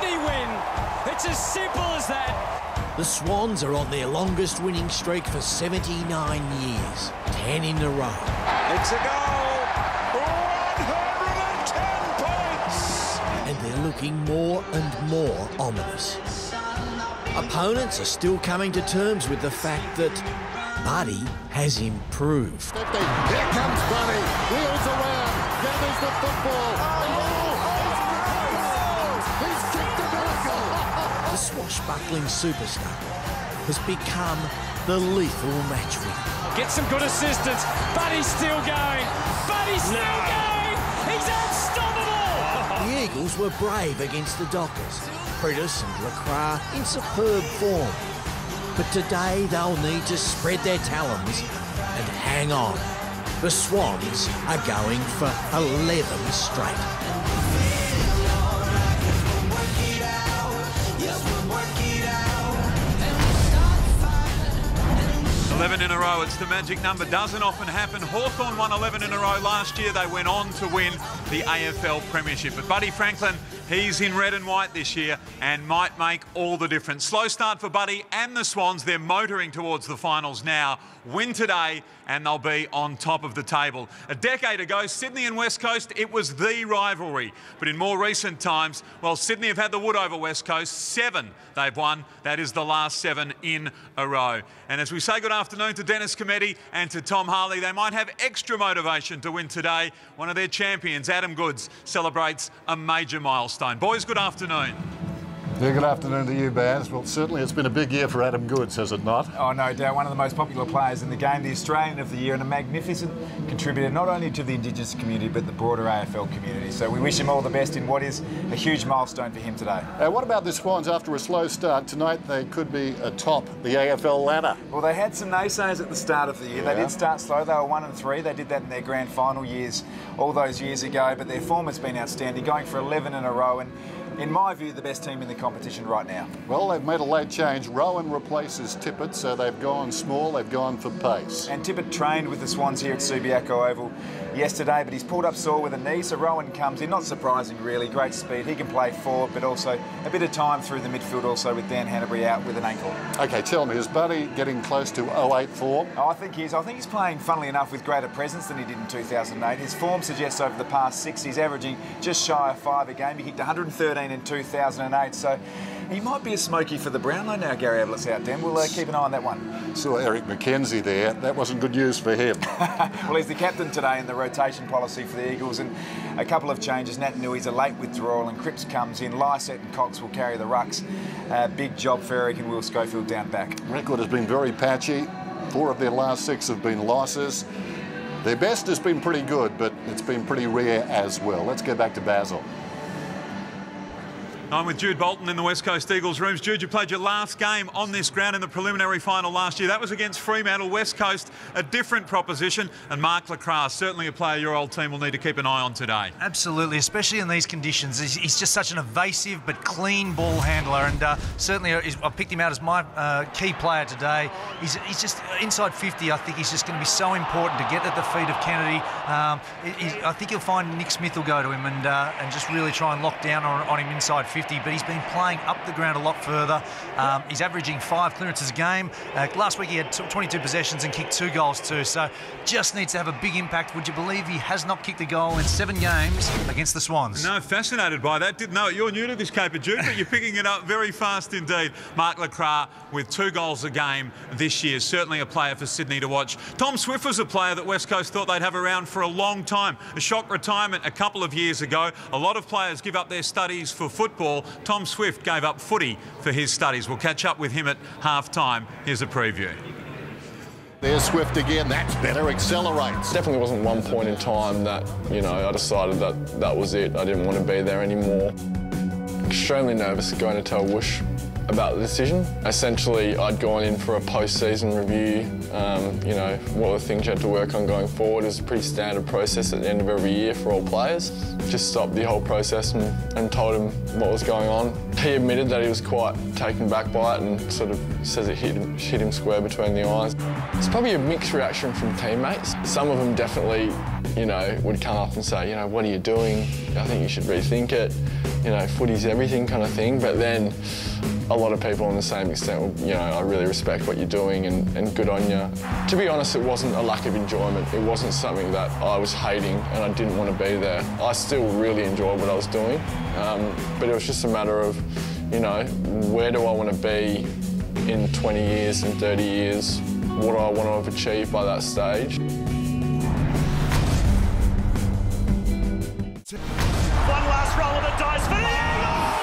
Sydney win. It's as simple as that. The Swans are on their longest winning streak for 79 years, 10 in a row. It's a goal, 110 points! And they're looking more and more ominous. Opponents are still coming to terms with the fact that Buddy has improved. 50. Here comes Buddy, wheels around, gathers the football. He's kicked a miracle. The swashbuckling superstar has become the lethal match winner. Get some good assistance. Buddy's still going. Buddy's still going. He's unstoppable. The Eagles were brave against the Dockers. Patersons and Lacroix in superb form. But today they'll need to spread their talons and hang on. The Swans are going for 11 straight. 11 in a row, it's the magic number. Doesn't often happen. Hawthorn won 11 in a row last year. They went on to win the AFL Premiership. But Buddy Franklin, he's in red and white this year and might make all the difference. Slow start for Buddy and the Swans. They're motoring towards the finals now. Win today and they'll be on top of the table. A decade ago, Sydney and West Coast, it was the rivalry. But in more recent times, well, Sydney have had the wood over West Coast. 7 they've won. That is the last 7 in a row. And as we say good afternoon to Dennis Cometti and to Tom Harley, they might have extra motivation to win today. One of their champions, Adam Goodes, celebrates a major milestone. Boys, good afternoon. Yeah, good afternoon to you, Baz. Well, certainly it's been a big year for Adam Goodes, has it not? Oh, no doubt. One of the most popular players in the game, the Australian of the Year, and a magnificent contributor not only to the Indigenous community but the broader AFL community. So we wish him all the best in what is a huge milestone for him today. What about the Swans after a slow start? Tonight they could be atop the AFL ladder. Well, they had some naysayers at the start of the year. Yeah. They did start slow. They were 1-3. They did that in their grand final years all those years ago, but their form has been outstanding, going for 11 in a row, and in my view, the best team in the competition right now. Well, they've made a late change. Rowan replaces Tippett, so they've gone small, they've gone for pace. And Tippett trained with the Swans here at Subiaco Oval yesterday, but he's pulled up sore with a knee, so Rowan comes in. Not surprising, really. Great speed. He can play forward, but also a bit of time through the midfield also with Dan Hanbury out with an ankle. OK, tell me, is Buddy getting close to 08 form? Oh, I think he is. I think he's playing, funnily enough, with greater presence than he did in 2008. His form suggests over the past 6, he's averaging just shy of 5 a game. He kicked 113 in 2008, so he might be a smoky for the Brownlow now, Gary Evelett's out there. We'll keep an eye on that one. Saw Eric McKenzie there. That wasn't good news for him. Well, he's the captain today in the rotation policy for the Eagles, and a couple of changes. Nat Nui's a late withdrawal and Cripps comes in. Lysett and Cox will carry the rucks. Big job for Eric and Will Schofield down back. Record has been very patchy. 4 of their last 6 have been losses. Their best has been pretty good, but it's been pretty rare as well. Let's go back to Basil. I'm with Jude Bolton in the West Coast Eagles rooms. Jude, you played your last game on this ground in the preliminary final last year. That was against Fremantle. West Coast, a different proposition. And Mark Lacroix, certainly a player your old team will need to keep an eye on today. Absolutely, especially in these conditions. He's just such an evasive but clean ball handler, and certainly I picked him out as my key player today. He's just inside 50. I think he's just going to be so important to get at the feet of Kennedy. I think you'll find Nick Smith will go to him and just really try and lock down on him inside 50. But he's been playing up the ground a lot further. He's averaging 5 clearances a game. Last week he had 22 possessions and kicked 2 goals too, so just needs to have a big impact. Would you believe he has not kicked a goal in 7 games against the Swans? No, fascinated by that. Didn't know it. You're new to this caper, Jude, but you're picking it up very fast indeed. Mark Lacroix with 2 goals a game this year. Certainly a player for Sydney to watch. Tom Swift was a player that West Coast thought they'd have around for a long time. A shock retirement a couple of years ago. A lot of players give up their studies for football. Tom Swift gave up footy for his studies. We'll catch up with him at half-time. Here's a preview. There's Swift again. That's better. Accelerates. Definitely wasn't one point in time that, I decided that that was it. I didn't want to be there anymore. Extremely nervous going to tell Whoosh about the decision. Essentially, I'd gone in for a post-season review. What were the things you had to work on going forward. It was a pretty standard process at the end of every year for all players. Just stopped the whole process and told him what was going on. He admitted that he was quite taken back by it and sort of says it hit him square between the eyes. It's probably a mixed reaction from teammates. Some of them definitely, you know, would come up and say, you know, what are you doing? I think you should rethink it. You know, footy's everything kind of thing. But then a lot of people on the same extent, well, you know, I really respect what you're doing and good on you. To be honest, it wasn't a lack of enjoyment. It wasn't something that I was hating and I didn't want to be there. I still really enjoyed what I was doing, but it was just a matter of, you know, where do I want to be in 20 years and 30 years? What do I want to have achieved by that stage? One last roll of the dice for the Eagles!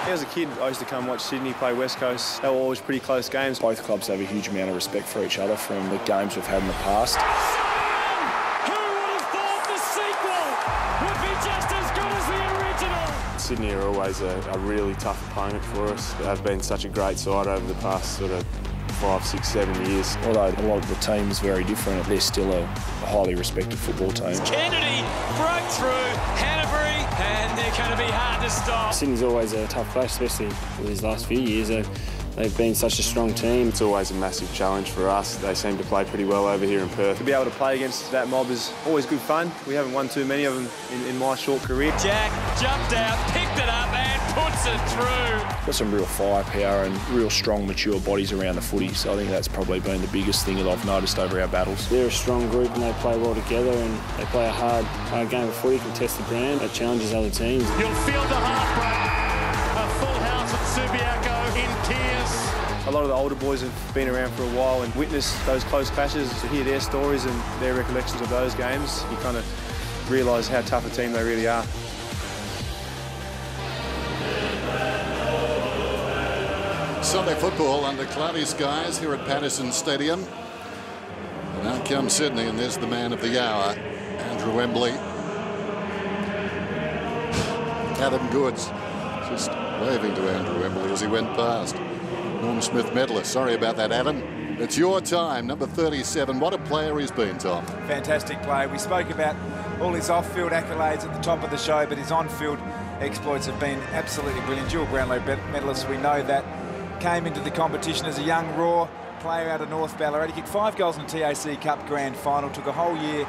As a kid, I used to come watch Sydney play West Coast. They were always pretty close games. Both clubs have a huge amount of respect for each other from the games we've had in the past. Who would have thought the sequel would be just as good as the original? Sydney are always a really tough opponent for us. They have been such a great side over the past sort of 5, 6, 7 years. Although a lot of the team's very different, they're still a highly respected football team. Kennedy broke through Hanbury, and they're going to be hard to stop. Sydney's always a tough place, especially for these last few years. They've been such a strong team. It's always a massive challenge for us. They seem to play pretty well over here in Perth. To be able to play against that mob is always good fun. We haven't won too many of them in my short career. Jack jumped out, picked it up and puts it through. Got some real firepower and real strong, mature bodies around the footy, so I think that's probably been the biggest thing that I've noticed over our battles. They're a strong group and they play well together and they play a hard game of footy, contested ground that challenges other teams. You'll feel the heartbreak. A full house at Subiaco in tears. A lot of the older boys have been around for a while and witnessed those close clashes. To hear their stories and their recollections of those games, you kind of realise how tough a team they really are. Sunday football under cloudy skies here at Patersons Stadium. And out comes Sydney, and there's the man of the hour, Andrew Wembley. Adam Goods just waving to Andrew Wembley as he went past. Norm Smith medalist. Sorry about that, Adam. It's your time, number 37. What a player he's been, Tom. Fantastic play. We spoke about all his off-field accolades at the top of the show, but his on-field exploits have been absolutely brilliant. Dual Brownlow medalist, we know that. Came into the competition as a young, raw player out of North Ballarat. He kicked 5 goals in the TAC Cup Grand Final, took a whole year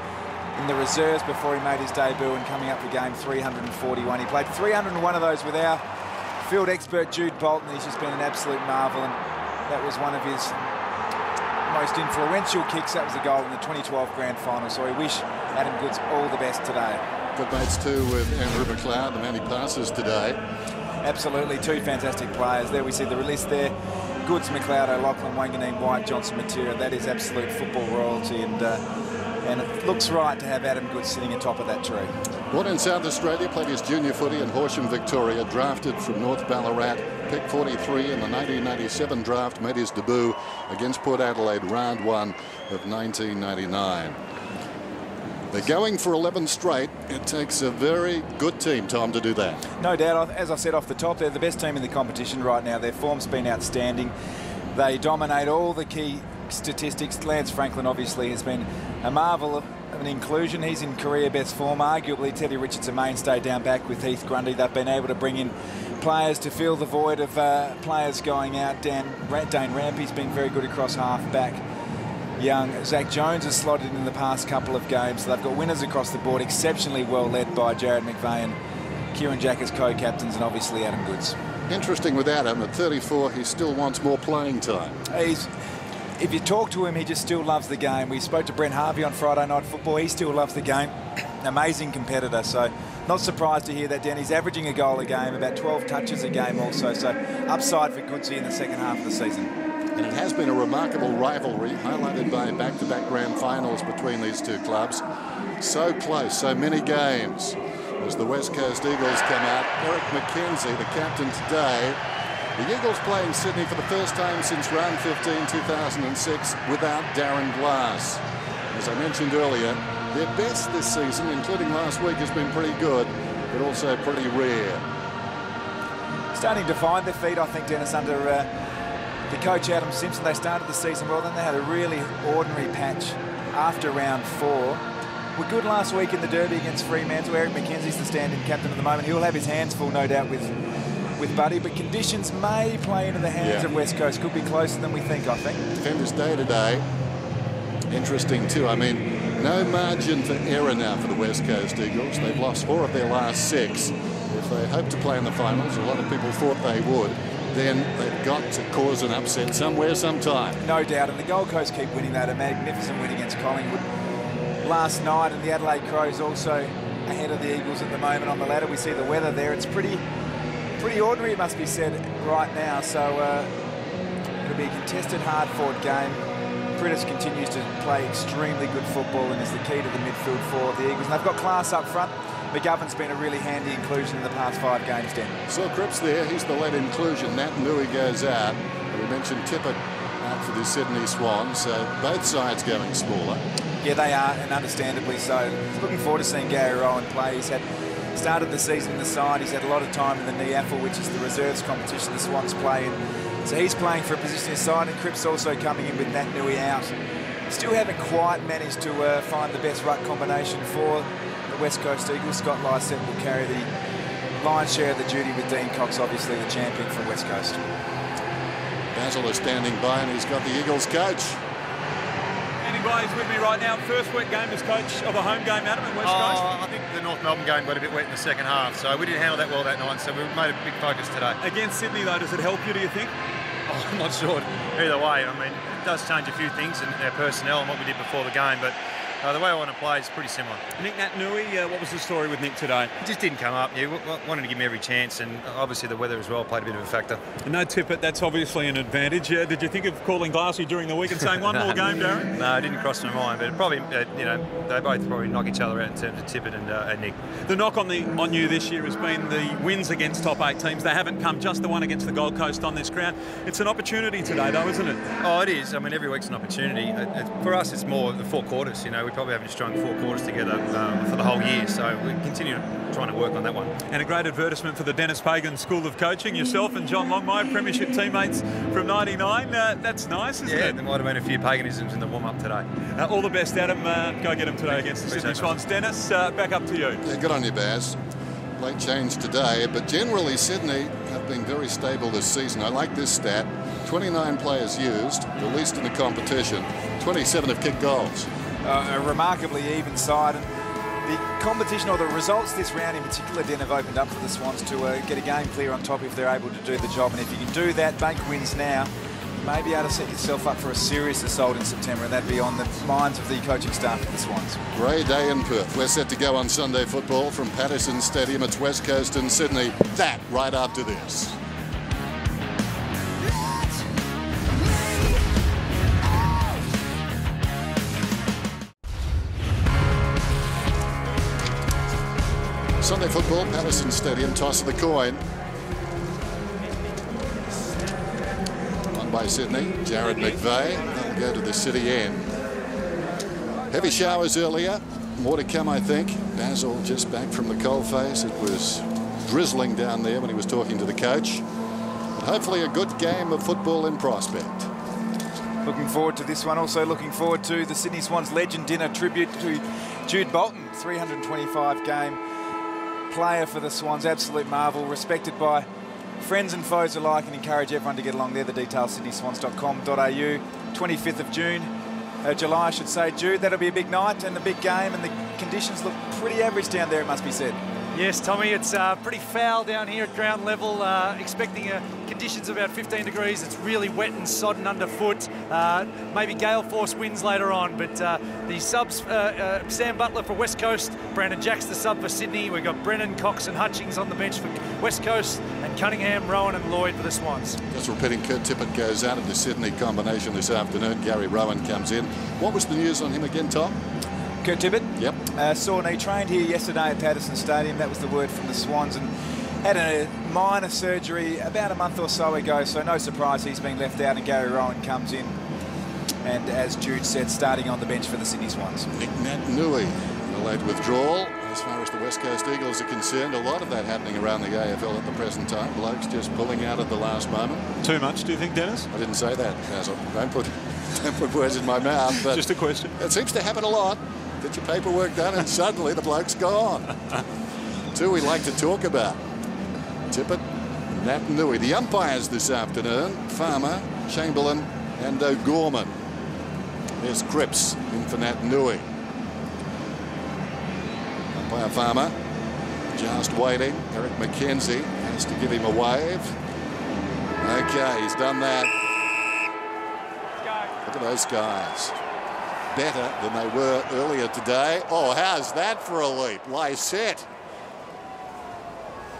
in the reserves before he made his debut, and coming up for game 341. He played 301 of those with our field expert Jude Bolton. He's just been an absolute marvel, and that was one of his most influential kicks. That was the goal in the 2012 Grand Final, so we wish Adam Goods all the best today. Good mates too with Andrew McLeod, the man he passes today. Absolutely, two fantastic players. There we see the list there. Goods, McLeod, O'Loughlin, Wanganeen, White, Johnson, Materia. That is absolute football royalty, and it looks right to have Adam Goods sitting atop of that tree. Born in South Australia, played his junior footy in Horsham, Victoria, drafted from North Ballarat, pick 43 in the 1997 draft, made his debut against Port Adelaide, round 1 of 1999. They're going for 11 straight. It takes a very good team, Tom, to do that. No doubt. As I said off the top, they're the best team in the competition right now. Their form's been outstanding. They dominate all the key statistics. Lance Franklin obviously has been a marvel of an inclusion. He's in career best form. Arguably, Teddy Richards a mainstay down back with Heath Grundy. They've been able to bring in players to fill the void of players going out. Dane Rampy's been very good across half back. Young Zach Jones has slotted in the past couple of games. They've got winners across the board, exceptionally well led by Jared McVeigh and Kieran Jack as co-captains, and obviously Adam Goods. Interesting with Adam, at 34, he still wants more playing time. If you talk to him, he just still loves the game. We spoke to Brent Harvey on Friday Night Football. He still loves the game. Amazing competitor, so not surprised to hear that, Dan. He's averaging a goal a game, about 12 touches a game also, so upside for Goodsy in the second half of the season. And it has been a remarkable rivalry, highlighted by back-to-back grand finals between these two clubs. So close, so many games. As the West Coast Eagles come out, Eric McKenzie, the captain today. The Eagles playing Sydney for the first time since round 15, 2006, without Darren Glass. As I mentioned earlier, their best this season, including last week, has been pretty good, but also pretty rare. Starting to find their feet, I think, Dennis, under the coach Adam Simpson. They started the season well, then they had a really ordinary patch after round 4. We're good last week in the derby against Fremantle. Eric McKenzie's the stand-in captain at the moment. He'll have his hands full, no doubt, with with Buddy, but conditions may play into the hands of West Coast. Could be closer than we think, I think. Defenders day today. Interesting too. I mean, no margin for error now for the West Coast Eagles. They've lost 4 of their last 6. If they hope to play in the finals, a lot of people thought they would, then they've got to cause an upset somewhere, sometime. No doubt, and the Gold Coast keep winning that. A magnificent win against Collingwood last night, and the Adelaide Crows also ahead of the Eagles at the moment on the ladder. We see the weather there. It's pretty ordinary, it must be said, right now. So it'll be a contested, hard-fought game. Patersons continues to play extremely good football and is the key to the midfield for the Eagles. And they've got class up front. McGovern's been a really handy inclusion in the past 5 games, Dan. So Cripps there, he's the lead inclusion. Nat Nui goes out. We mentioned Tippett out for the Sydney Swans, so both sides going smaller. Yeah, they are, and understandably so. Looking forward to seeing Gary Rowan play. He's had started the season in the side. He's had a lot of time in the NEAFL, which is the reserves competition the Swans play in. So he's playing for a position inside, and Cripps also coming in with Nat Nui out. Still haven't quite managed to find the best ruck combination for the West Coast Eagles. Scott Lysett will carry the lion's share of the duty with Dean Cox, obviously the champion from West Coast. Basil is standing by, and he's got the Eagles coach. Andy Blaze with me right now. First wet game as coach of a home game, Adam, at West Coast. I think the North Melbourne game got a bit wet in the second half, so we didn't handle that well that night, so we made a big focus today. Against Sydney, though, does it help you, do you think? Oh, I'm not sure. Either way, I mean, it does change a few things in our personnel and what we did before the game, but the way I want to play is pretty similar. Nick Nat Nui, what was the story with Nick today? He just didn't come up. Yeah, wanted to give him every chance, and obviously the weather as well played a bit of a factor. No Tippett, that's obviously an advantage. Did you think of calling Glassy during the week and saying one more game, Darren? No, it didn't cross my mind, but it probably, you know, they both probably knock each other out in terms of Tippett and Nick. The knock on you this year has been the wins against top 8 teams. They haven't come, just the one against the Gold Coast on this ground. It's an opportunity today, though, isn't it? Oh, it is. I mean, every week's an opportunity. For us, it's more the 4 quarters. You know, we probably haven't strung 4 quarters together for the whole year, so we continue trying to work on that one. And a great advertisement for the Dennis Pagan School of Coaching. Yourself and John Longmire, premiership teammates from '99. That's nice, isn't it? Yeah, there might have been a few paganisms in the warm-up today. All the best, Adam. Go get them today against the Sydney Swans. Dennis, back up to you. Yeah, good on you, Baz. Late change today, but generally Sydney have been very stable this season. I like this stat. 29 players used, the least in the competition. 27 have kicked goals. A remarkably even side, and the competition or the results this round in particular then have opened up for the Swans to get a game clear on top if they're able to do the job. And if you can do that, bank wins now, you may be able to set yourself up for a serious assault in September, and that'd be on the minds of the coaching staff of the Swans. Great day in Perth. We're set to go on Sunday football from Patersons Stadium. It's West Coast and Sydney. That right after this. Sunday football, Patersons Stadium, toss of the coin. Won by Sydney, Jared McVeigh. They'll go to the city end. Heavy showers earlier, more to come, I think. Basil just back from the coalface. It was drizzling down there when he was talking to the coach. But hopefully a good game of football in prospect. Looking forward to this one. Also looking forward to the Sydney Swans Legend Dinner tribute to Jude Bolton, 325 game player for the Swans, absolute marvel, respected by friends and foes alike, and encourage everyone to get along there. The details, sydneyswans.com.au. 25th of July, I should say, Jude. That'll be a big night and a big game, and the conditions look pretty average down there, it must be said. Yes, Tommy, it's pretty foul down here at ground level. Expecting conditions about 15 degrees. It's really wet and sodden underfoot. Maybe gale force winds later on. But the subs, Sam Butler for West Coast, Brandon Jack's the sub for Sydney. We've got Brennan, Cox and Hutchings on the bench for West Coast, and Cunningham, Rowan and Lloyd for the Swans. Just repeating, Kurt Tippett goes out of the Sydney combination this afternoon. Gary Rowan comes in. What was the news on him again, Tom? Kurt Tippett? Yep. Saw he trained here yesterday at Patersons Stadium. That was the word from the Swans, and had a minor surgery about a month or so ago, so no surprise he's been left out, and Gary Rowan comes in, and as Jude said, starting on the bench for the Sydney Swans. Nick Nat Nui, a late withdrawal. As far as the West Coast Eagles are concerned, a lot of that happening around the AFL at the present time. Blokes just pulling out at the last moment. Too much, do you think, Dennis? I didn't say that, Basil. Don't put words in my mouth. But just a question. It seems to happen a lot. Get your paperwork done and suddenly the bloke's gone. Two we like to talk about. Tippett, Natanui. The umpires this afternoon, Farmer, Chamberlain and O'Gorman. There's Cripps in for Natanui. Umpire Farmer just waiting. Eric McKenzie has to give him a wave. Okay, he's done that. Look at those guys. Better than they were earlier today. Oh, how's that for a leap? Lysette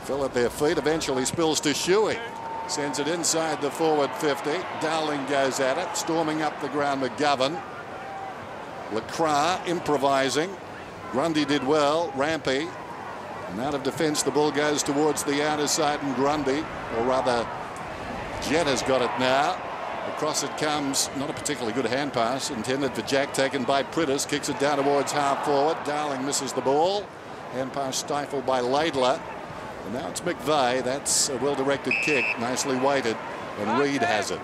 fell at their feet, eventually spills to Shuey. Sends it inside the forward 50. Darling goes at it, storming up the ground. McGovern. Lacroix improvising. Grundy did well. Rampy. And out of defence, the ball goes towards the outer side, and Grundy, or rather, Jet has got it now. Across it comes, not a particularly good hand pass, intended for Jack, taken by Prittis, kicks it down towards half forward. Darling misses the ball. Hand pass stifled by Laidler. And now it's McVeigh. That's a well-directed kick, nicely weighted, and Reid has it.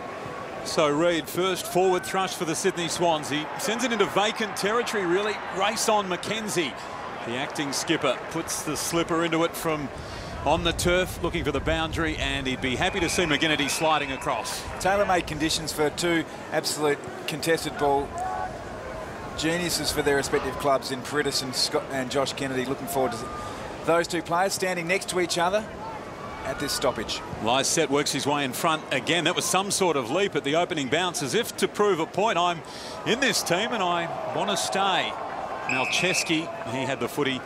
So Reid, first forward thrust for the Sydney Swans. He sends it into vacant territory, really. Race on McKenzie. The acting skipper puts the slipper into it from on the turf, looking for the boundary, and he'd be happy to see McGinnity sliding across. Tailor-made conditions for two absolute contested ball geniuses for their respective clubs in Prittis and Josh Kennedy. Looking forward to those two players standing next to each other at this stoppage. Lysette works his way in front again. That was some sort of leap at the opening bounce, as if to prove a point. I'm in this team and I want to stay. Malcheski, he had the footy.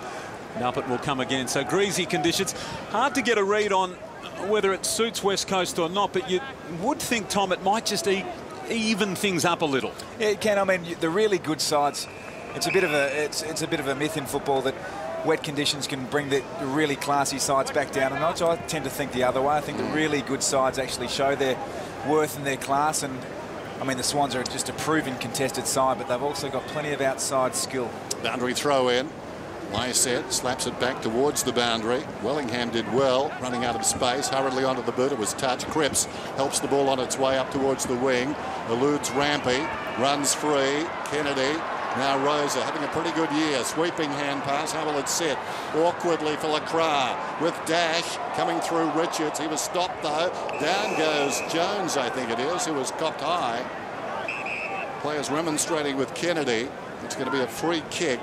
Up it will come again. So greasy conditions. Hard to get a read on whether it suits West Coast or not, but you would think, Tom, it might just even things up a little. Yeah, it can. I mean, the really good sides, it's a bit of a myth in football that wet conditions can bring the really classy sides back down a notch. I tend to think the other way. I think the really good sides actually show their worth and their class, and I mean, the Swans are just a proven contested side, but they've also got plenty of outside skill. Boundary throw in. Lysette slaps it back towards the boundary. Wellingham did well, running out of space, hurriedly onto the boot. It was touch. Cripps helps the ball on its way up towards the wing. Eludes Rampy, runs free. Kennedy. Now Rosa having a pretty good year. Sweeping hand pass. How will it set? Awkwardly for Lacroix with dash coming through Richards. He was stopped though. Down goes Jones, I think it is, who was cocked high. Players remonstrating with Kennedy. It's going to be a free kick.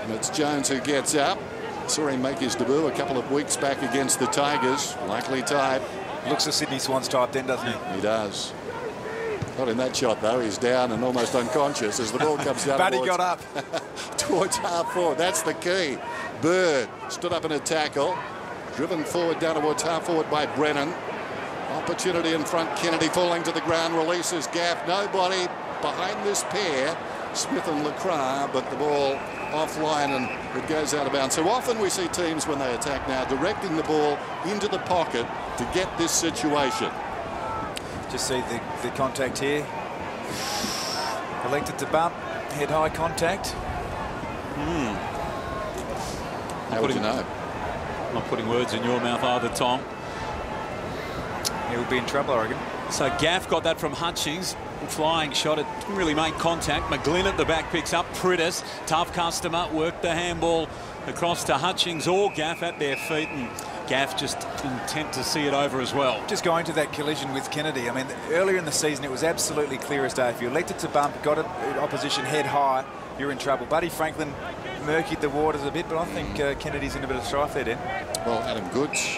And it's Jones who gets up. Saw him make his debut a couple of weeks back against the Tigers. Likely type. Looks a Sydney Swans type then, doesn't he? He does. Not in that shot, though. He's down and almost unconscious as the ball comes down. But he got up. Towards half forward. That's the key. Bird stood up in a tackle. Driven forward down towards half forward by Brennan. Opportunity in front. Kennedy falling to the ground. Releases Gaff. Nobody behind this pair. Smith and Lacroix, but the ball offline and it goes out of bounds. So often we see teams when they attack now directing the ball into the pocket to get this situation. Just see the contact here. Elected to bump, head high contact. How would you know? I'm not putting words in your mouth either, Tom. He'll be in trouble, I reckon. So Gaff got that from Hutchings. Flying shot, it didn't really make contact. McGlynn at the back picks up. Prittis, tough customer, worked the handball across to Hutchings or Gaff at their feet, and Gaff just intent to see it over as well. Just going to that collision with Kennedy. I mean, earlier in the season, it was absolutely clear as day. If you elected to bump, got it opposition head high, you're in trouble. Buddy Franklin murkied the waters a bit, but I think Kennedy's in a bit of strife there, Dan. Well, Adam Goods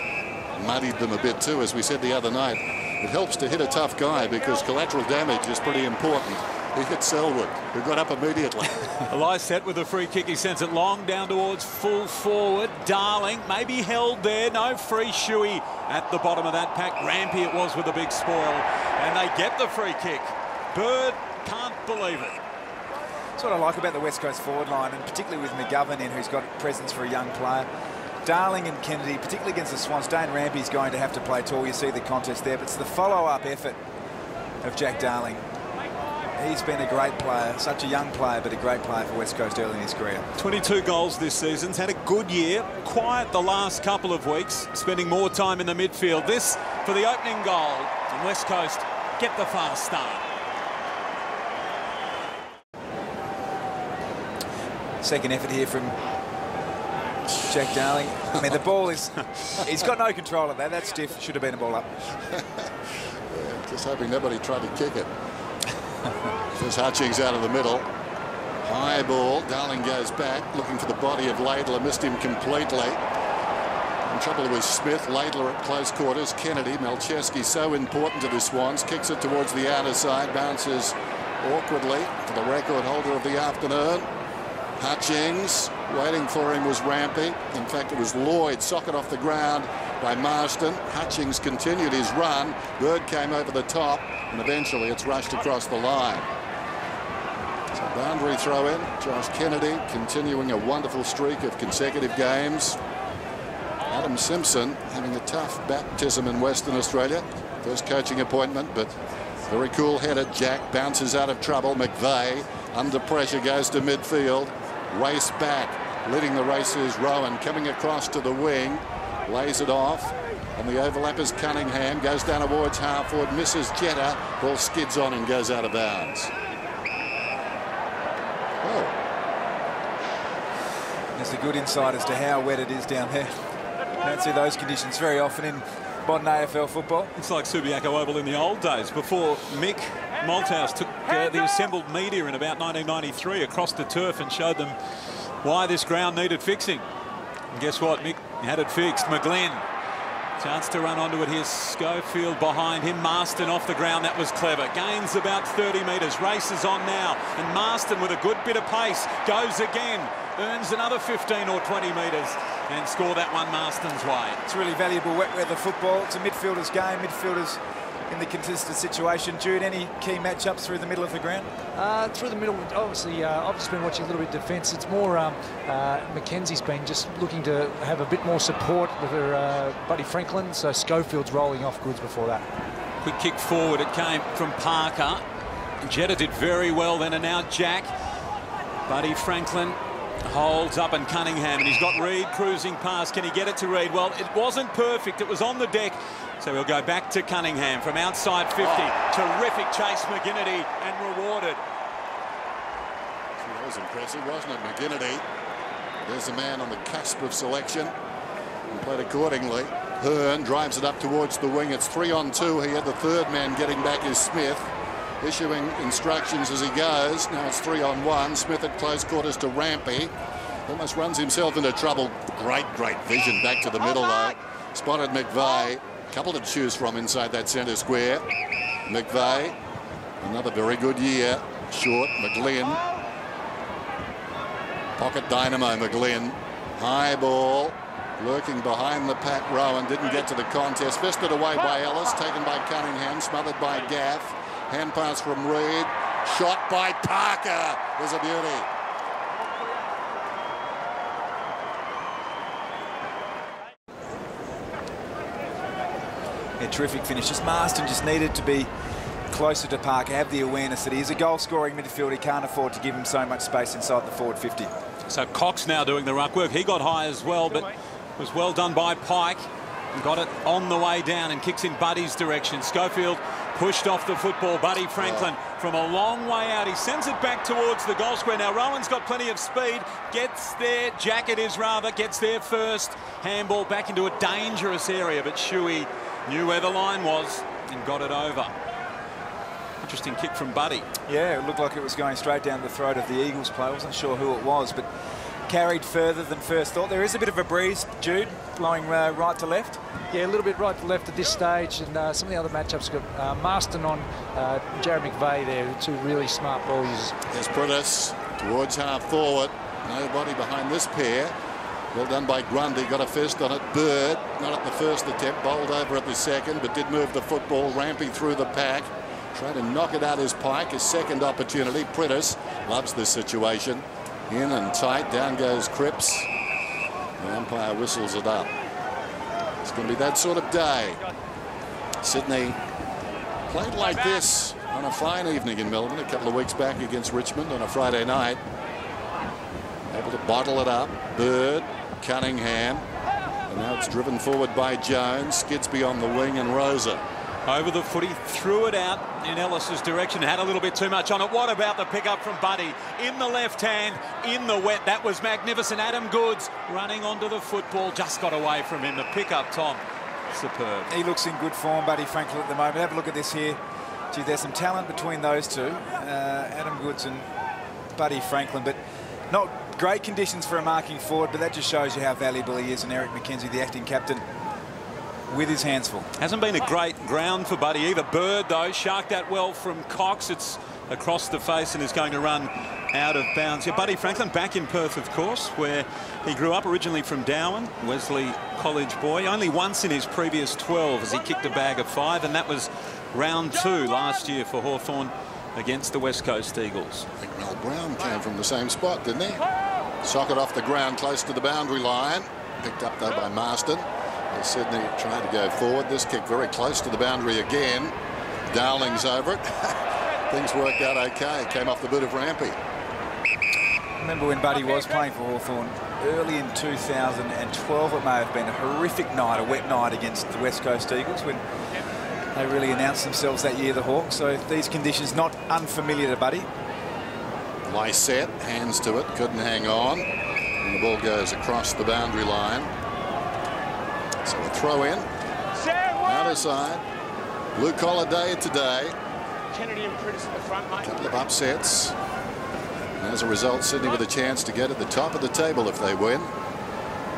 muddied them a bit too, as we said the other night. It helps to hit a tough guy because collateral damage is pretty important. He hit Selwood, who got up immediately. Lysette with a free kick. He sends it long down towards full forward. Darling maybe held there. No, free Shuey at the bottom of that pack. Rampy it was with a big spoil. And they get the free kick. Bird can't believe it. That's what I like about the West Coast forward line, and particularly with McGovern in, who's got presence for a young player. Darling and Kennedy, particularly against the Swans. Dane Rampy's going to have to play tall. You see the contest there, but it's the follow-up effort of Jack Darling. He's been a great player, such a young player, but a great player for West Coast early in his career. 22 goals this season. He's had a good year. Quiet the last couple of weeks, spending more time in the midfield. This for the opening goal. And West Coast get the fast start. Second effort here from Jack Darling. I mean, the ball is... He's got no control of that. That's stiff. Should have been a ball up. Yeah, just hoping nobody tried to kick it. There's Hutchings out of the middle. High ball. Darling goes back, looking for the body of Laidler. Missed him completely. In trouble with Smith. Laidler at close quarters. Kennedy. Malcheski so important to the Swans. Kicks it towards the outer side. Bounces awkwardly to the record holder of the afternoon. Hutchings. Waiting for him was Rampy. In fact, it was Lloyd. Socket off the ground by Marston. Hutchings continued his run. Bird came over the top, and eventually it's rushed across the line. So boundary throw in. Josh Kennedy continuing a wonderful streak of consecutive games. Adam Simpson having a tough baptism in Western Australia. First coaching appointment, but very cool-headed. Jack bounces out of trouble. McVeigh under pressure goes to midfield. Waist back. Leading the race is Rowan, coming across to the wing. Lays it off. On the overlap is Cunningham. Goes down towards half-forward. Misses Jetta. Ball skids on and goes out of bounds. Oh. There's a good insight as to how wet it is down there. Don't see those conditions very often in modern AFL football. It's like Subiaco Oval in the old days, before Mick Malthouse took the assembled media in about 1993 across the turf and showed them why this ground needed fixing. And guess what? Mick had it fixed. McGlynn. Chance to run onto it. Here's Schofield behind him. Marston off the ground. That was clever. Gains about 30 metres. Races on now. And Marston with a good bit of pace goes again. Earns another 15 or 20 metres and score that one Marston's way. It's really valuable wet weather football. It's a midfielder's game. Midfielders in the contested situation. Jude, any key matchups through the middle of the ground? Through the middle, obviously, I've just been watching a little bit of defence. It's more Mackenzie's been just looking to have a bit more support with her Buddy Franklin, so Schofield's rolling off goods before that. Quick kick forward. It came from Parker. Jetta did very well then, and now Jack. Buddy Franklin holds up, and Cunningham, and he's got Reid cruising past. Can he get it to Reid? Well, it wasn't perfect. It was on the deck. So we'll go back to Cunningham from outside 50. Terrific chase, McGinnity, and rewarded. That was impressive, wasn't it, McGinnity? There's a man on the cusp of selection and played accordingly. Hearn drives it up towards the wing. It's 3-on-2 here. The third man getting back is Smith, issuing instructions as he goes. Now it's 3-on-1. Smith at close quarters to Rampy. Almost runs himself into trouble. Great vision back to the middle, though. Spotted McVeigh. Couple to choose from inside that centre square. McVeigh, another very good year. Short, McGlynn. Pocket dynamo, McGlynn. High ball, lurking behind the pack. Rowan didn't get to the contest. Fisted away by Ellis, taken by Cunningham, smothered by Gaff. Hand pass from Reid. Shot by Parker. There's a beauty. Yeah, terrific finish. Just Marston just needed to be closer to Parker, have the awareness that he is a goal-scoring midfielder. He can't afford to give him so much space inside the forward 50. So Cox now doing the ruck work. He got high as well, but was well done by Pike. And got it on the way down and kicks in Buddy's direction. Schofield pushed off the football. Buddy Franklin from a long way out. He sends it back towards the goal square. Now Rowan's got plenty of speed. Gets there. Jacket is rather. Gets there first. Handball back into a dangerous area, but Shuey knew where the line was and got it over. Interesting kick from Buddy. Yeah, it looked like it was going straight down the throat of the Eagles player. I wasn't sure who it was, but carried further than first thought. There is a bit of a breeze, Jude, blowing right to left. Yeah, a little bit right to left at this stage, and some of the other matchups got Marston on Jared McVeigh there, two really smart ball users. There's Prentice towards half forward. Nobody behind this pair. Well done by Grundy, got a fist on it. Bird, not at the first attempt, bowled over at the second, but did move the football, ramping through the pack. Trying to knock it out his Pike, his second opportunity. Prentice loves this situation. In and tight, down goes Cripps. The umpire whistles it up. It's going to be that sort of day. Sydney played like this on a fine evening in Melbourne a couple of weeks back against Richmond on a Friday night. Able to bottle it up. Bird, Cunningham, and now it's driven forward by Jones. Skids beyond the wing and Rosa. over the footy, threw it out in Ellis's direction, had a little bit too much on it. What about the pickup from Buddy? In the left hand, in the wet. That was magnificent. Adam Goods running onto the football, just got away from him. The pickup, Tom, superb. He looks in good form, Buddy Franklin, at the moment. Have a look at this here. Gee, there's some talent between those two, Adam Goods and Buddy Franklin, but not great conditions for a marking forward, but that just shows you how valuable he is. And Eric McKenzie, the acting captain, with his hands full. Hasn't been a great ground for Buddy either. Bird, though, sharked that well from Cox. It's across the face and is going to run out of bounds. Yeah, Buddy Franklin back in Perth, of course, where he grew up, originally from Darwin, Wesley College boy. Only once in his previous 12 as he kicked a bag of 5, and that was round 2 last year for Hawthorn against the West Coast Eagles. I think Mel Brown came from the same spot, didn't he? Socket off the ground close to the boundary line. Picked up, though, by Marston. As Sydney tried to go forward. This kick very close to the boundary again. Dowling's over it. Things worked out okay. Came off the boot of Rampy. Remember when Buddy was playing for Hawthorn early in 2012? It may have been a horrific night, a wet night against the West Coast Eagles when they really announced themselves that year, the Hawks. So these conditions not unfamiliar to Buddy. Lysette, hands to it, couldn't hang on. And the ball goes across the boundary line. So a throw in. Other side. Blue collar day today. Kennedy and Prentice at the front, mate. Couple of upsets. And as a result, Sydney with a chance to get at the top of the table if they win.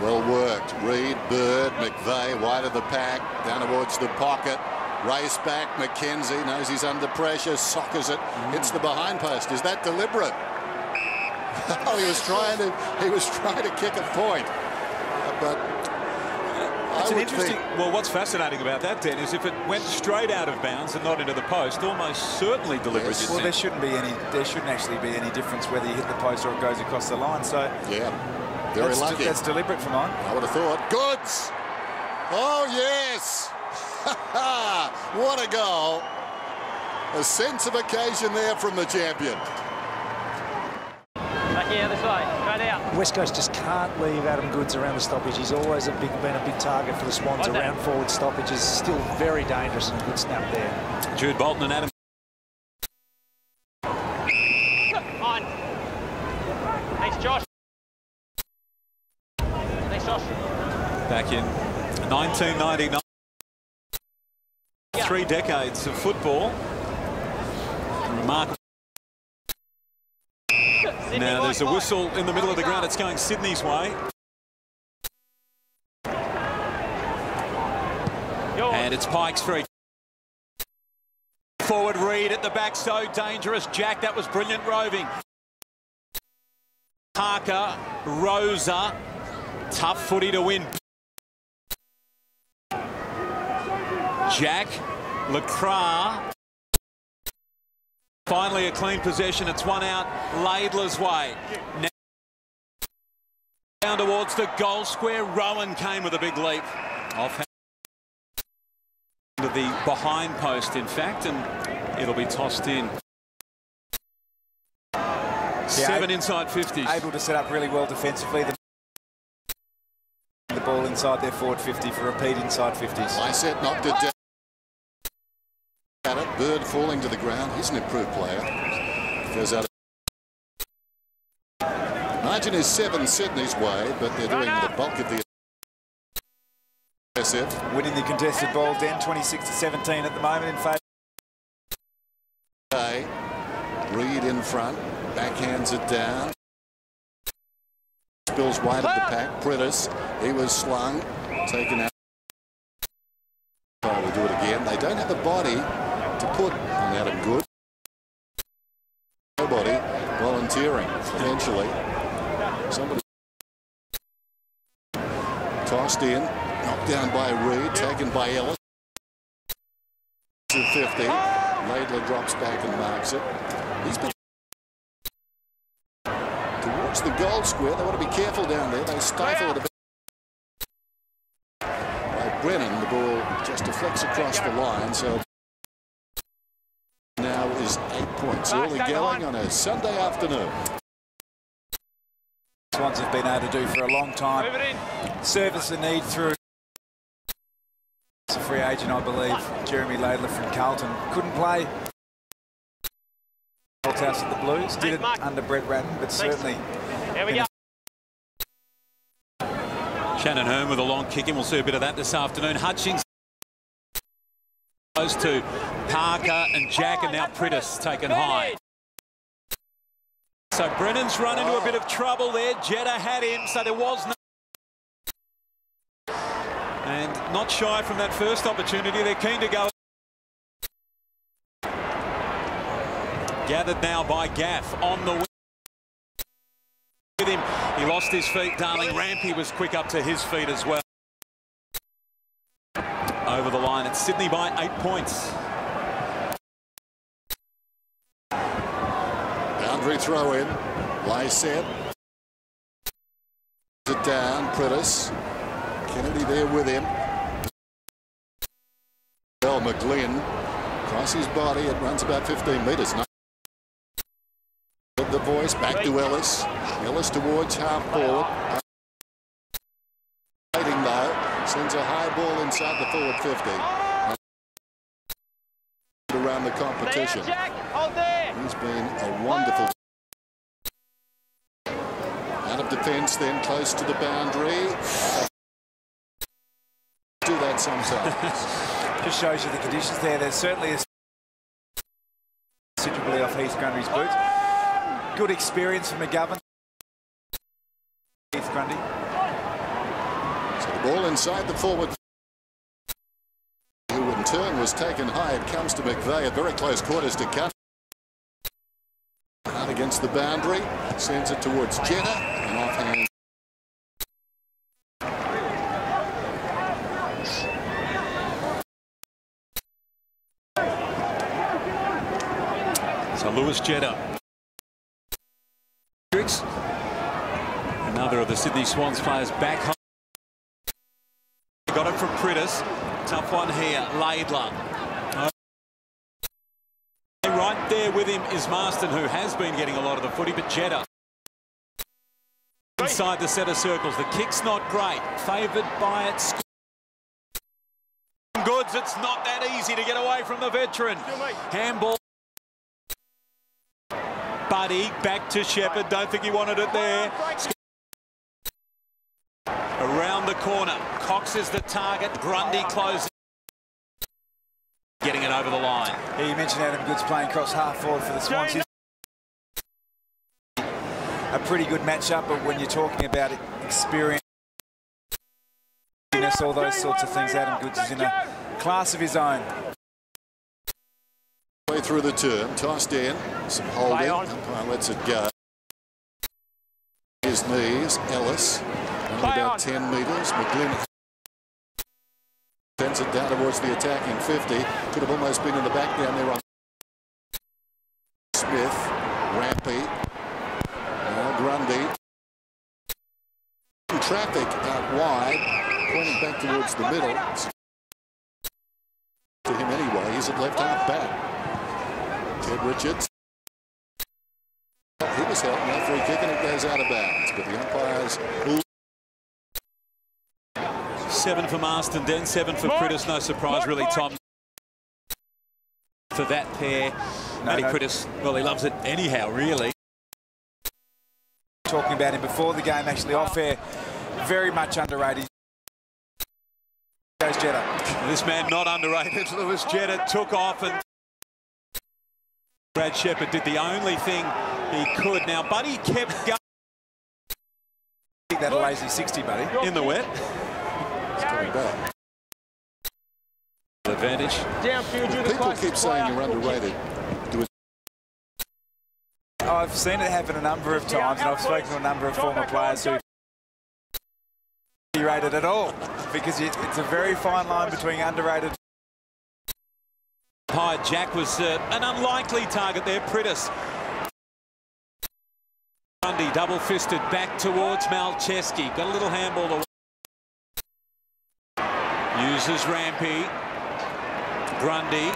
Well worked. Reid, Bird, McVeigh, wide of the pack, down towards the pocket. Race back. McKenzie knows he's under pressure. Sockers it. Hits the behind post. Is that deliberate? Oh, he was trying to kick a point. But it's an interesting. Well, what's fascinating about that, Den, is if it went straight out of bounds and not into the post, almost certainly deliberate. Yes. Well, there shouldn't actually be any difference whether you hit the post or it goes across the line. So yeah, very lucky. That's deliberate for mine. I would have thought. Goods. Oh yes. What a goal. A sense of occasion there from the champion. Back here, this way, straight out. West Coast just can't leave Adam Goods around the stoppage. He's always been a big target for the Swans around forward stoppages. Still very dangerous and a good snap there. Jude Bolton and Adam. On. Thanks, Josh. Thanks, Josh. Back in 1999. 3 decades of football. Remarkable. Now there's a whistle in the middle of the ground. It's going Sydney's way. And it's Pikes free. Forward Reid at the back, so dangerous. Jack, that was brilliant roving. Parker, Rosa, tough footy to win. Jack, Lacroix. Finally a clean possession. It's one out Laidler's way. Now down towards the goal square. Rowan came with a big leap. Off to the behind post, in fact, and it'll be tossed in. 7 inside 50s. Able to set up really well defensively. The ball inside their forward 50 for repeat inside 50s. Lysette knocked it down. At it. Bird falling to the ground. He's an improved player. Goes out. Margin is 7 Sydney's way, but they're doing the bulk of the aggressive. Winning the contested ball, Den, 26-17 at the moment in favour. Reid in front, backhands it down. Spills wide of the pack. Prentice, he was slung, taken out. We'll do it again. They don't have a body to put on Adam Good. Nobody volunteering. Eventually, somebody tossed in, knocked down by Reid, taken by Ellis. 50. Laidler drops back and marks it. He's been towards the goal square. They want to be careful down there. They stifle it a bit. By Brennan, the ball just deflects across the line. So now is 8 points. Early going on a Sunday afternoon. Swans have been able to do for a long time. Service the need through. It's a free agent, I believe, Jeremy Laidler from Carlton, couldn't play House at the Blues. Did it under Brett Ratton, but certainly. Here we go. Shannon Hearn with a long kick, and we'll see a bit of that this afternoon. Hutchings goes to Parker and Jack, and now Prittis taken high. So Brennan's run into a bit of trouble there. Jetta had him, so there was no... And not shy from that first opportunity. They're keen to go. Gathered now by Gaff on the wing. With him, he lost his feet, darling. Rampy was quick up to his feet as well. Over the line, it's Sydney by 8 points. Boundary throw in. Lay set. It down. Prittis. Kennedy there with him. Well, McGlynn. Across his body. It runs about 15 metres. The voice back to Ellis. Ellis towards half forward. Waiting though. Sends a high ball inside the forward 50. Around the competition. He's been a wonderful. Out of defence, then close to the boundary. Do that sometimes. Just shows you the conditions there. There's certainly a considerably off Heath Grundy's boots. Good experience from McGovern. Heath Grundy. So the ball inside the forward. Who in turn was taken high. It comes to McVeigh at very close quarters to cut. Out against the boundary. Sends it towards Jetta. And offhand. So Lewis Jetta. Another of the Sydney Swans players back home. Got it from Prittis. Tough one here. Laidler. Right there with him is Marston, who has been getting a lot of the footy, but Jetta inside the set of circles. The kick's not great. Favoured by it. Goods, it's not that easy to get away from the veteran. Handball. Buddy back to Shepherd. Don't think he wanted it there. Around the corner. Cox is the target. Grundy closing. Getting it over the line. Yeah, you mentioned Adam Goods playing cross half forward for the Swans. A pretty good matchup, but when you're talking about experience, all those sorts of things, Adam Goods is in a class of his own. Way through the term, tossed in, some holding, umpire lets it go. His knees, Ellis, only about 10 metres. McGlynn sends it down towards the attacking 50. Could have almost been in the background there on Smith, Rampy, now Grundy. Traffic out wide, pointing back towards the middle. To him anyway, he's at left half back. Ted Richards. He was held, now free kick, and it goes out of bounds. But the umpires. 7 for Marston, then 7 for Prittis. No surprise, really, Tom. For that pair, Matty Prittis, well, he loves it anyhow, really. Talking about him before the game, actually off air, very much underrated. Goes Jetta. This man not underrated. Lewis Jetta took off, and Brad Shepherd did the only thing he could. Now, Buddy kept going. I think that a lazy 60, Buddy. In the wet. It's coming back. Advantage. People keep saying you're underrated. I've seen it happen a number of times, and I've spoken to a number of former players who rated at all, because it's a very fine line between underrated. Jack was an unlikely target there. Prittis. Grundy double-fisted back towards Malcheski. Got a little handball away. Uses Rampy. Grundy.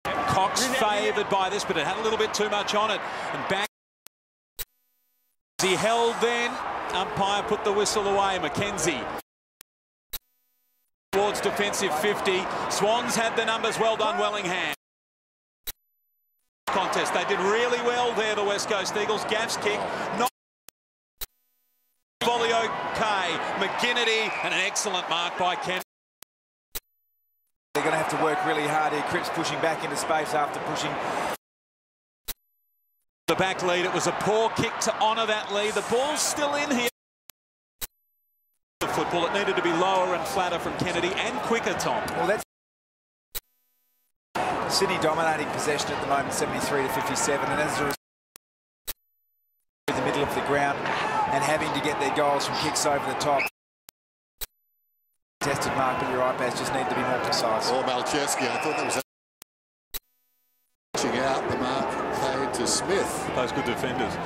Cox favoured by this, but it had a little bit too much on it. And back. He held then. Umpire put the whistle away. Mackenzie. Towards towards defensive 50. Swans had the numbers. Well done, Wellingham. Contest. They did really well there, the West Coast Eagles. Gaff's kick. Not volley okay. McGinnity and an excellent mark by Ken. They're going to have to work really hard here. Cripps pushing back into space after pushing the back lead. It was a poor kick to honour that lead. The ball's still in here. The football, it needed to be lower and flatter from Kennedy and quicker, Tom. Well, that's Sydney dominating possession at the moment, 73 to 57, and as a result, in the middle of the ground and having to get their goals from kicks over the top. Tested mark, but your iPads just need to be more precise. Or Malcheski, I thought that was pushing out. The mark played to Smith. Those good defenders.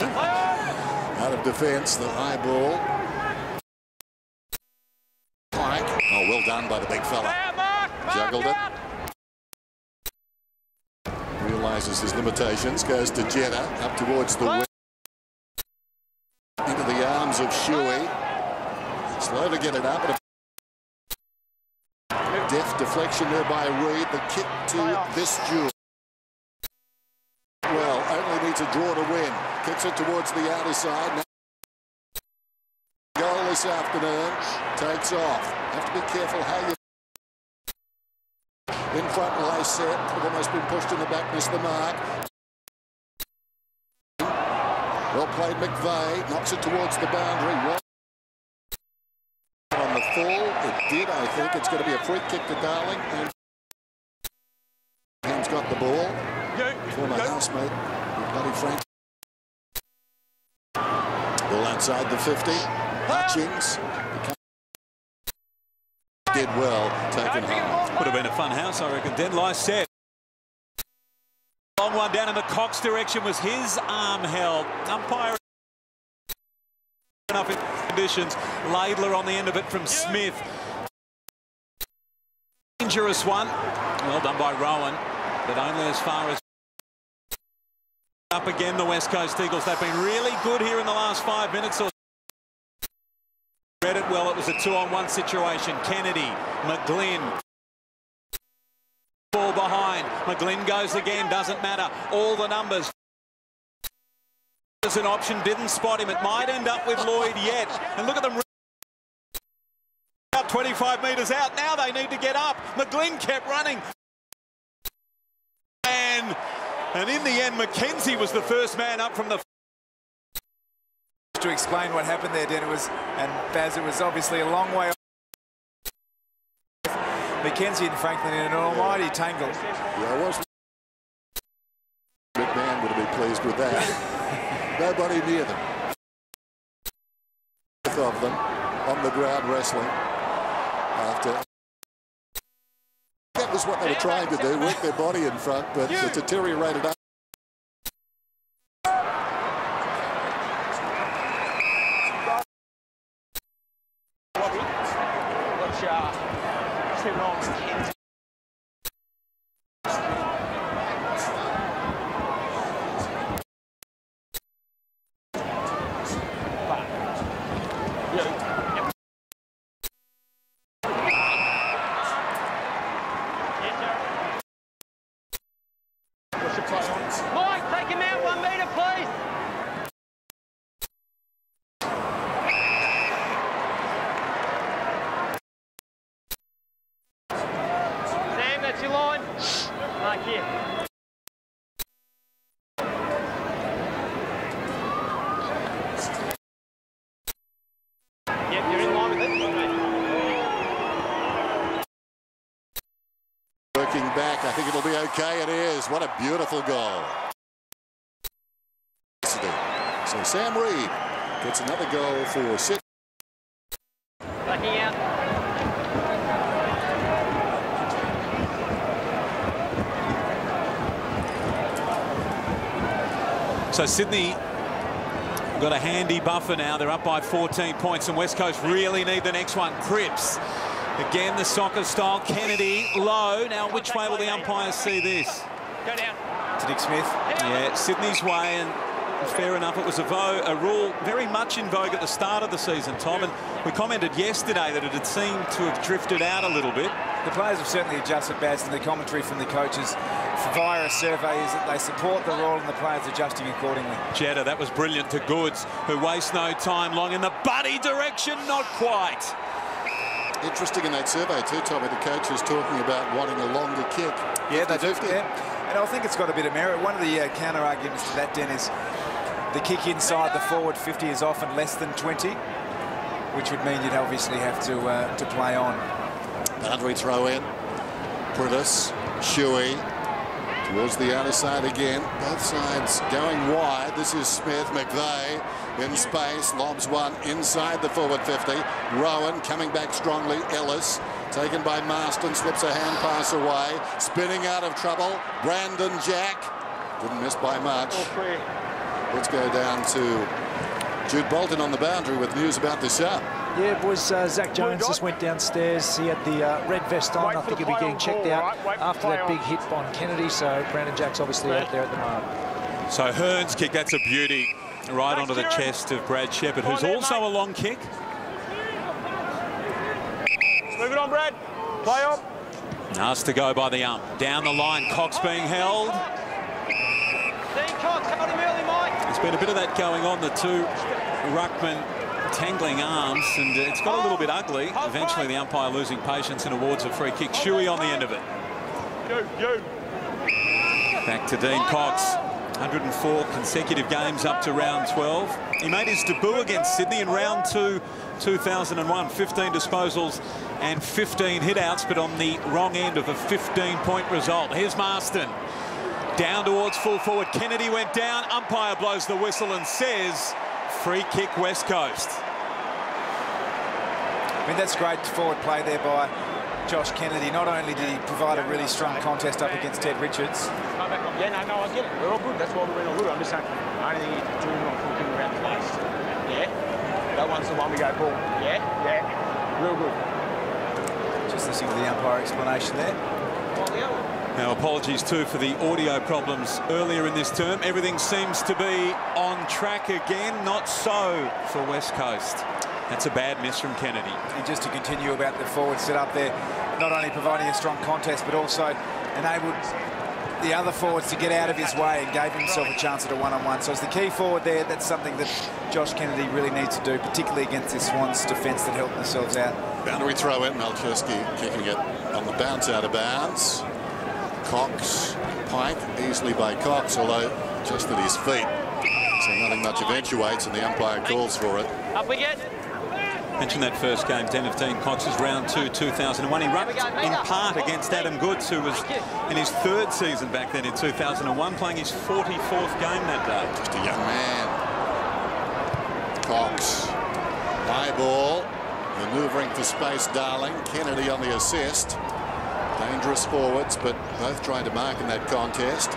Out of defence, the high ball. Pike. Oh, well done by the big fella. Juggled it. Realises his limitations. Goes to Jeddah. Up towards the wing. Into the arms of Shuey. Slow to get it up. Deft deflection there by Reed. The kick to this Jewel. Well, only needs a draw to win. Kicks it towards the outer side. Goal this afternoon. Takes off. Have to be careful how you... In front, lay set. Almost been pushed in the back, missed the mark. Well played, McVeigh. Knocks it towards the boundary. Well on the full. It did, I think. It's going to be a free kick to Darling. And Ham's got the ball. Former housemate, Bloody Frank. Ball outside the 50. Hutchings. Did well, taken home. Would have been a fun house, I reckon. Denlai said. Long one down in the Cox direction was his arm held. Umpire enough in conditions. Laidler on the end of it from Smith. Dangerous one. Well done by Rowan, but only as far as up again the West Coast Eagles. They've been really good here in the last 5 minutes or so. Read it well. It was a 2-on-1 situation. Kennedy, McGlynn. Ball behind. McGlynn goes again. Doesn't matter. All the numbers. There's an option. Didn't spot him. It might end up with Lloyd yet. And look at them. About 25 metres out. Now they need to get up. McGlynn kept running. And in the end, McKenzie was the first man up from the... To explain what happened there, Den, and Baz, it was obviously a long way off. McKenzie and Franklin in an almighty tangle. Yeah, it was. McMahon would have been pleased with that. Nobody near them. Both of them on the ground wrestling. After that was what they were trying to do, work their body in front, but it deteriorated. Mike, take him out 1 metre, please. Sam, that's your line. Mark here. Yep, you're in line with it. Working back, I think it'll be okay. It is. What a beautiful goal. So Sam Reed gets another goal for Sydney. Backing out. So Sydney got a handy buffer now. They're up by 14 points, and West Coast really need the next one. Cripps. Again, the soccer style. Kennedy low. Now, which way will the umpires see this? Go down. To Dick Smith. Yeah, Sydney's way, and fair enough. It was a rule very much in vogue at the start of the season, Tom, and we commented yesterday that it had seemed to have drifted out a little bit. The players have certainly adjusted, Baz, and the commentary from the coaches via a survey is that they support the rule and the players adjusting accordingly. Jetta, that was brilliant to Goods, who wastes no time long in the buddy direction, not quite. Interesting in that survey too, Tommy, the coaches talking about wanting a longer kick. Yeah, they do. Yeah. And I think it's got a bit of merit. One of the counter-arguments to that, Den, is the kick inside the forward 50 is often less than 20, which would mean you'd obviously have to play on. Boundary throw in. Prentice, Shuey, towards the outer side again. Both sides going wide. This is Smith. McVeigh in space. Lobs one inside the forward 50. Rowan coming back strongly. Ellis taken by Marston. Slips a hand pass away. Spinning out of trouble. Brandon Jack. Didn't miss by much. Let's go down to Jude Bolton on the boundary with news about this up. Yeah, boys, Zach Jones just went downstairs. He had the red vest on. I think he'll be getting checked out after that big hit on Kennedy. So Brandon Jack's obviously out there at the moment. So Hearn's kick, that's a beauty. Right onto the chest of Brad Shepherd, who's also a long kick. Move it on, Brad. Play on. Nice to go by the ump. Down the line, Cox being held. Cox, hold him early, Mike. There's been a bit of that going on, the two ruckmen tangling arms, and it's got a little bit ugly. Eventually the umpire losing patience and awards a free kick. Shuey on the end of it. Back to Dean Cox. 104 consecutive games up to round 12. He made his debut against Sydney in round 2, 2001. 15 disposals and 15 hit-outs, but on the wrong end of a 15-point result. Here's Marston. Down towards full forward. Kennedy went down. Umpire blows the whistle and says, free kick West Coast. I mean, that's great forward play there by Josh Kennedy. Not only did he provide a really strong contest up against Ted Richards. Yeah, no, I get it. We're all good. That's why we're all good. I'm just saying, I don't think he's doing on cooking around the place. Yeah, that one's the one we go ball. Yeah, real good. Just listening to the umpire explanation there. Now, apologies too for the audio problems earlier in this term. Everything seems to be on track again. Not so for West Coast. That's a bad miss from Kennedy. And just to continue about the forward set up there, not only providing a strong contest, but also enabled the other forwards to get out of his way and gave himself a chance at a one-on-one. So as the key forward there, that's something that Josh Kennedy really needs to do, particularly against this Swans defence that helped themselves out. Boundary throw in. Malcheski kicking it on the bounce out of bounds. Cox, Pike, easily by Cox, although just at his feet. So nothing much eventuates, and the umpire calls for it. Up we get. Mentioned that first game, 10 of 10, Cox's round 2, 2001. He rucked in part against Adam Goods, who was in his 3rd season back then in 2001, playing his 44th game that day. Just a young man. Cox, high ball, manoeuvring for space, Darling. Kennedy on the assist. Dangerous forwards, but both trying to mark in that contest.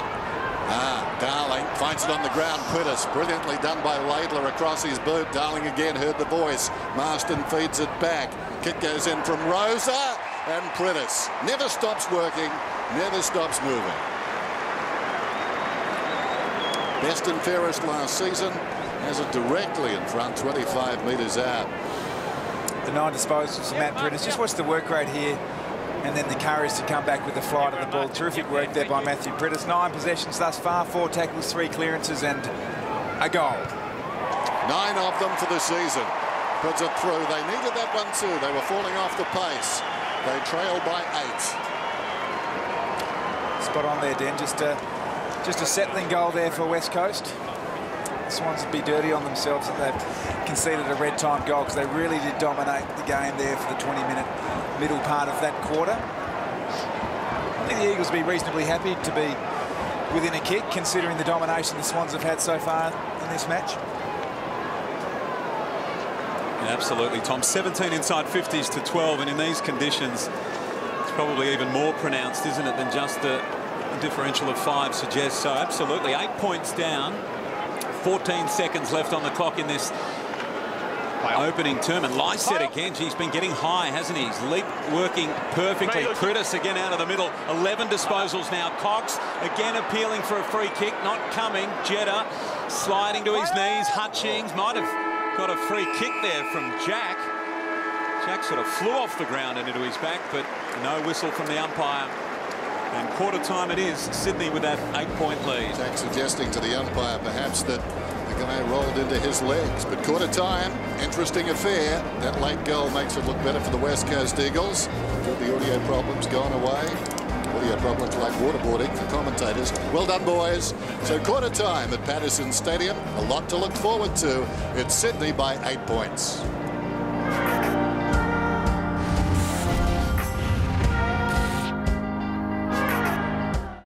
Darling finds it on the ground. Prentice, brilliantly done by Laidler across his boot. Darling again heard the voice. Marston feeds it back. Kick goes in from Rosa, and Prentice never stops working, never stops moving. Best and fairest last season, has it directly in front, 25 metres out. The 9 disposals from Matt Prentice. Just watch the work rate here. And then the courage to come back with the flight of the ball. Terrific work there by Matthew Prentice. 9 possessions thus far, 4 tackles, 3 clearances and a goal. 9 of them for the season. Puts it through. They needed that one too. They were falling off the pace. They trailed by 8. Spot on there, Den. Just a settling goal there for West Coast. The Swans would be dirty on themselves that they've conceded a red time goal, because they really did dominate the game there for the 20-minute middle part of that quarter. I think the Eagles will be reasonably happy to be within a kick, considering the domination the Swans have had so far in this match. Yeah, absolutely, Tom. 17 inside 50s to 12, and in these conditions, it's probably even more pronounced, isn't it, than just a differential of 5 suggests. So absolutely, 8 points down. 14 seconds left on the clock in this opening term. And Lyset again, he's been getting high, hasn't he? His leap working perfectly. Priddis again out of the middle. 11 disposals now. Cox again appealing for a free kick. Not coming. Jeddah sliding to his knees. Hutchings might have got a free kick there from Jack. Jack sort of flew off the ground and into his back, but no whistle from the umpire. And quarter time it is. Sydney with that 8-point lead. Jack suggesting to the umpire perhaps that the guy rolled into his legs. But quarter time, interesting affair. That late goal makes it look better for the West Coast Eagles. Got the audio problems gone away. Audio problems like waterboarding for commentators. Well done, boys. So quarter time at Patersons Stadium. A lot to look forward to. It's Sydney by 8 points.